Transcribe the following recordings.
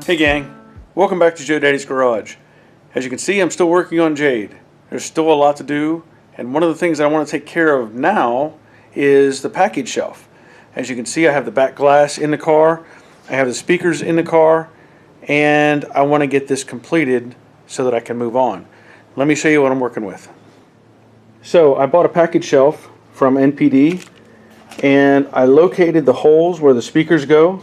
Hey gang, welcome back to Daddy's Garage. As you can see, I'm still working on Jade. There's still a lot to do, and one of the things I want to take care of now is the package shelf. As you can see, I have the back glass in the car, I have the speakers in the car, and I want to get this completed so that I can move on. Let me show you what I'm working with. So I bought a package shelf from NPD, and I located the holes where the speakers go,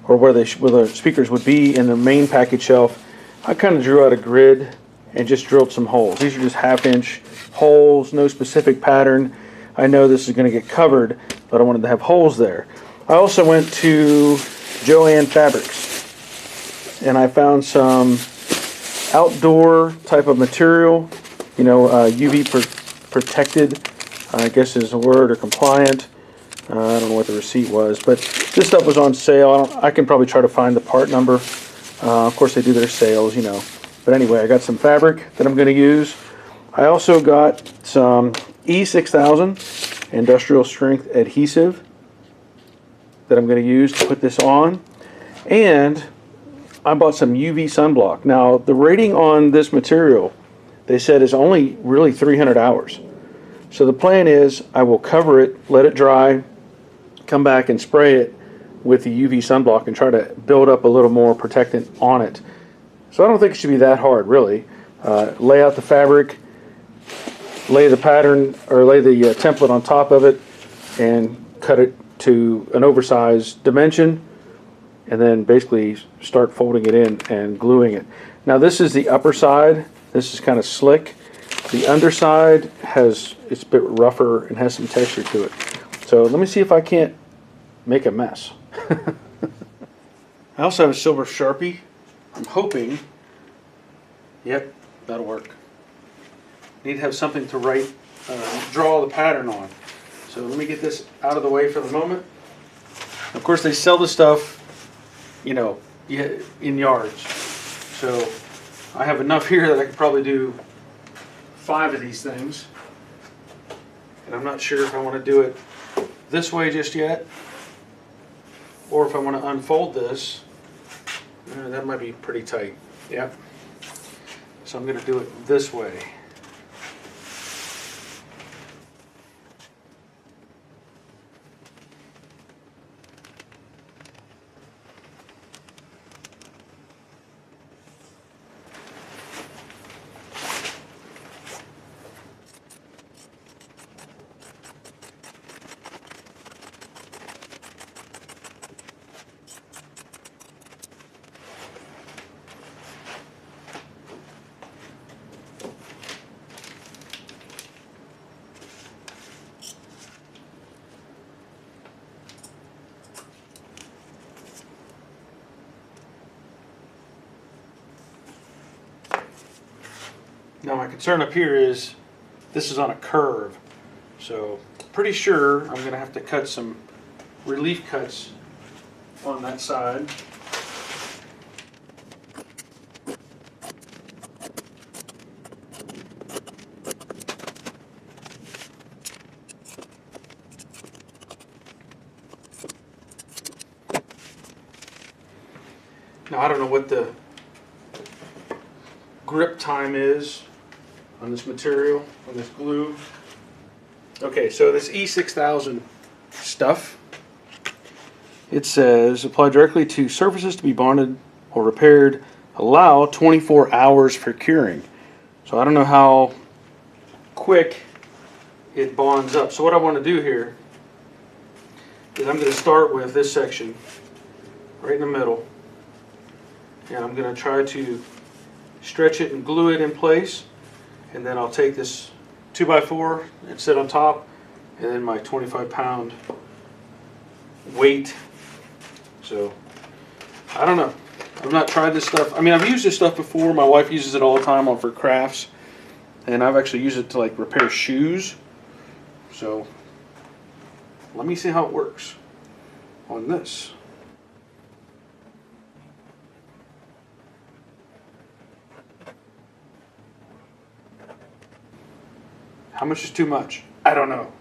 or where the speakers would be in the main package shelf. I kind of drew out a grid and just drilled some holes. These are just half-inch holes, no specific pattern. I know this is going to get covered, but I wanted to have holes there. I also went to Joann Fabrics, and I found some outdoor type of material, you know, UV protected, I guess is a word, or compliant. I don't know what the receipt was, but this stuff was on sale. I can probably try to find the part number. Of course, they do their sales, you know. But anyway, I got some fabric that I'm going to use. I also got some E6000 industrial strength adhesive that I'm going to use to put this on. And I bought some UV sunblock. Now, the rating on this material, they said, is only really 300 hours. So the plan is I will cover it, let it dry, come back and spray it with the UV sunblock and try to build up a little more protectant on it. So I don't think it should be that hard, really. Lay out the fabric, lay the pattern, or lay the template on top of it, and cut it to an oversized dimension, and then basically start folding it in and gluing it. Now this is the upper side. This is kind of slick. The underside it's a bit rougher and has some texture to it. So let me see if I can't make a mess. I also have a silver Sharpie. I'm hoping, yep, that'll work. Need to have something to write, draw the pattern on. So let me get this out of the way for the moment. Of course, they sell the stuff, you know, in yards. So I have enough here that I could probably do 5 of these things. And I'm not sure if I want to do it this way just yet, or if I want to unfold this. That might be pretty tight. Yep. So I'm going to do it this way. Now my concern up here is this is on a curve, so pretty sure I'm going to have to cut some relief cuts on that side. Now I don't know what the grip time is on this material, on this glue. Okay, so this E6000 stuff, it says apply directly to surfaces to be bonded or repaired, allow 24 hours for curing. So I don't know how quick it bonds up. So what I want to do here is I'm going to start with this section right in the middle, and I'm going to try to stretch it and glue it in place, and then I'll take this 2x4 and sit on top, and then my 25-pound weight. So I don't know, I've not tried this stuff. I mean, I've used this stuff before. My wife uses it all the time for crafts, and I've actually used it to like repair shoes. So let me see how it works on this. How much is too much? I don't know.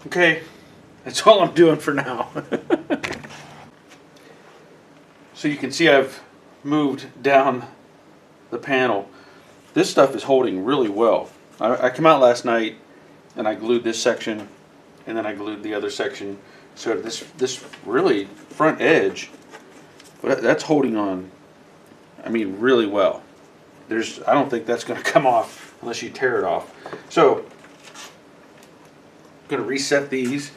Okay, that's all I'm doing for now. So you can see I've moved down the panel. This stuff is holding really well. I came out last night and I glued this section and then I glued the other section. So this really front edge, that's holding on, I mean, really well. I don't think that's going to come off unless you tear it off. So I'm going to reset these.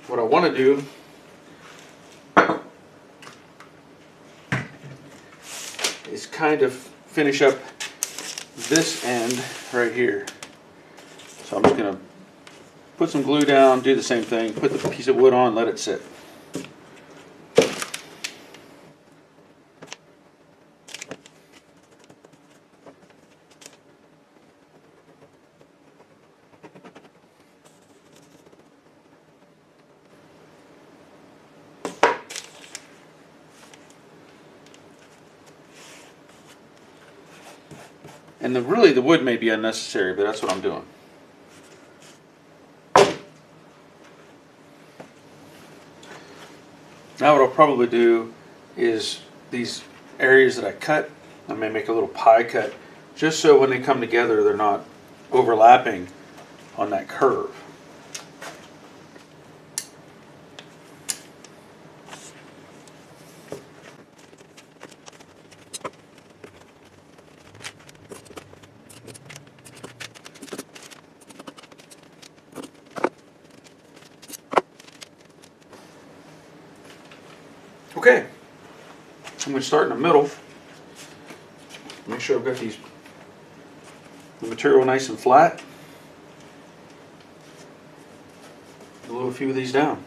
What I want to do is kind of finish up this end right here. So I'm just going to put some glue down, do the same thing, put the piece of wood on, let it sit. And really the wood may be unnecessary, but that's what I'm doing. Now what I'll probably do is these areas that I cut, I may make a little pie cut, just so when they come together they're not overlapping on that curve. Okay, I'm going to start in the middle. Make sure I've got the material nice and flat. Glue a few of these down.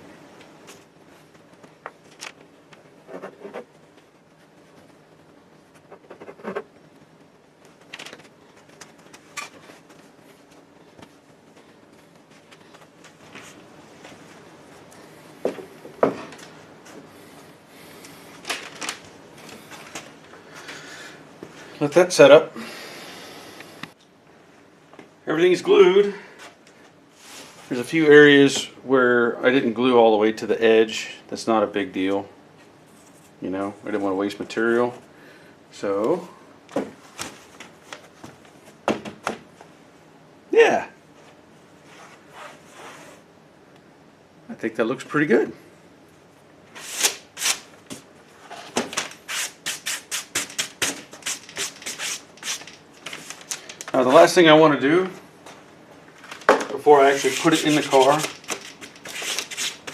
Let that set up. Everything's glued. There's a few areas where I didn't glue all the way to the edge. That's not a big deal. You know, I didn't want to waste material. So, yeah. I think that looks pretty good. Now the last thing I want to do before I actually put it in the car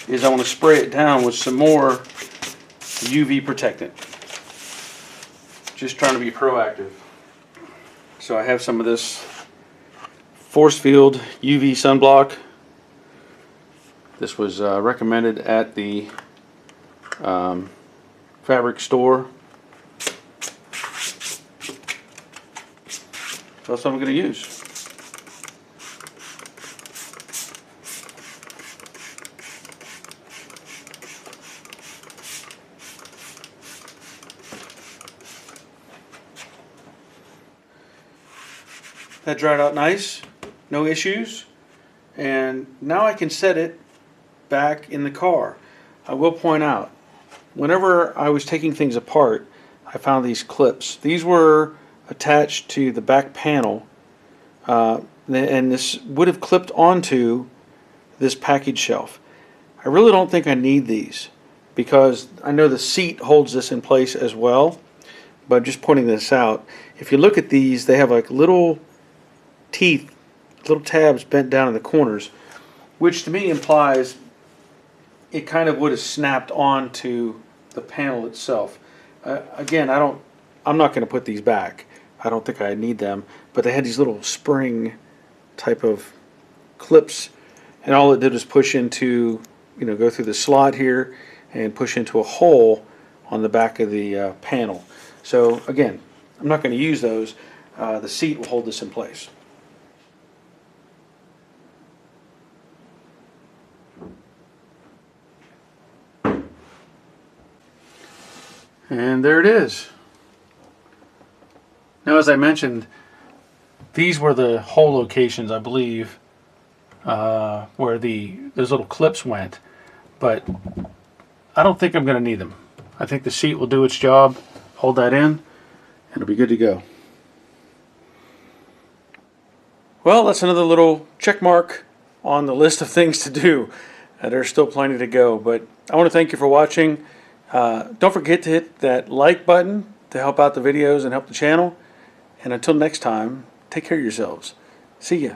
is I want to spray it down with some more UV protectant. Just trying to be proactive. So I have some of this force field UV sunblock. This was recommended at the fabric store. That's what I'm going to use. That dried out nice, no issues, and now I can set it back in the car. I will point out, whenever I was taking things apart, I found these clips. These were attached to the back panel, and this would have clipped onto this package shelf. I really don't think I need these because I know the seat holds this in place as well, but I'm just pointing this out. If you look at these, they have like little teeth, little tabs bent down in the corners, which to me implies it kind of would have snapped onto the panel itself. Again, I'm not going to put these back. I don't think I need them, but they had these little spring type of clips, and all it did was push into, go through the slot here and push into a hole on the back of the panel. So again, I'm not going to use those. The seat will hold this in place. And there it is. Now, as I mentioned, these were the hole locations, I believe, where those little clips went, but I don't think I'm going to need them. I think the seat will do its job, hold that in, and it'll be good to go. Well, that's another little check mark on the list of things to do. There's still plenty to go, but I want to thank you for watching. Don't forget to hit that like button to help out the videos and help the channel. And until next time, take care of yourselves. See ya.